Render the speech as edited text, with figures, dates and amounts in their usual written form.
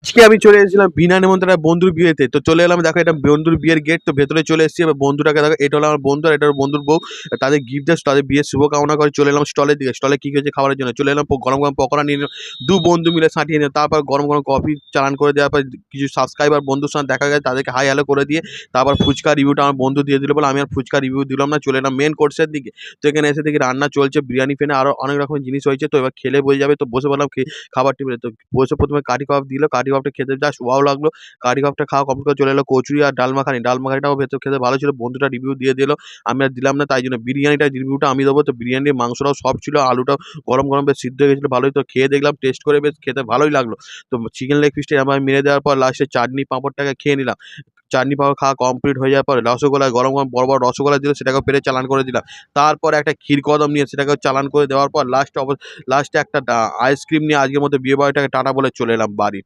আজকে আমি চলে এসেছিলাম বিনা নিমন্ত্রণে বন্ধুর বিয়েতে। তো চলে এলাম, দেখো এটা বন্ধুর বিয়ের গেট। তো ভেতরে চলে এসেছি। এবার বন্ধুটাকে দেখো, এটা হলো আমার বন্ধু আর এটা হলো বন্ধুর বউ। তাদের গিফট দিয়ে তাদের বিয়ের শুভকামনা করে চলে এলাম স্টলের দিকে। স্টলে কি হয়েছে খাবারের জন্য চলে এলাম। গরম গরম পকোড়া নিয়ে নিলাম। বন্ধু মিলে সাঁটিয়ে নিলাম। তারপর গরম গরম কফি চালান করে দেওয়ার পর কিছু সাবস্ক্রাইবার বন্ধুর সঙ্গে দেখা গেছে, তাদেরকে হাই হ্যালো করে দিয়ে তারপর ফুচকা রিভিউটা আমার বন্ধু দিয়ে দিল বলে আমি আর ফুচকা রিভিউ দিলাম না, চলে এলাম মেন কোর্সের দিকে। তো এখানে এসে দেখি রান্না চলছে, বিরিয়ানি ফেনে আরো অনেক রকমের জিনিস হয়েছে। তো এবার খেলে বোঝা যাবে। তো বসে বললাম খাবার টেবিলে। তো বসে প্রথমে কাঠি কাবাব দিল। কাঠি কাবাবটা খেতে জাস্ট ওয়াও লাগলো। কারি কাবাবটা খাওয়া কমপ্লিট করে চলে এলো কচুরি আর ডাল মাখানি। ডাল মাখানিটাও ভেতর খেতে ভালো ছিল। বন্ধুটা রিভিউ দিয়ে দিল। আমি আর দিলাম না, তাই জন্য বিরিয়ানিটার রিভিউটা আমি দেবো। তো বিরিয়ানির মাংসটাও সফট ছিল, আলুটাও গরম গরম বেশ সিদ্ধ হয়ে গেছিল ভালোই। তো খেয়ে দেখলাম, টেস্ট করে বেশ খেতে ভালোই লাগলো। তো চিকেন লেগ পিসটা আমি মেরে দেওয়ার পর লাস্টে চাটনি পাঁপড়টাকে খেয়ে নিলাম। চাটনি পাঁপড় খাওয়া কমপ্লিট হয়ে যাওয়ার পরে রসগোল্লা গরম গরম বড় বড় রসগোল্লা দিল, সেটাকেও পেরে চালান করে দিলাম। তারপর একটা ক্ষীরকদম নিয়ে সেটাকেও চালান করে দেওয়ার পর লাস্টে একটা আইসক্রিম নিয়ে আজকের মতো বিয়ে বাড়িটাকে টাটা বলে চলে এলাম বাড়ি।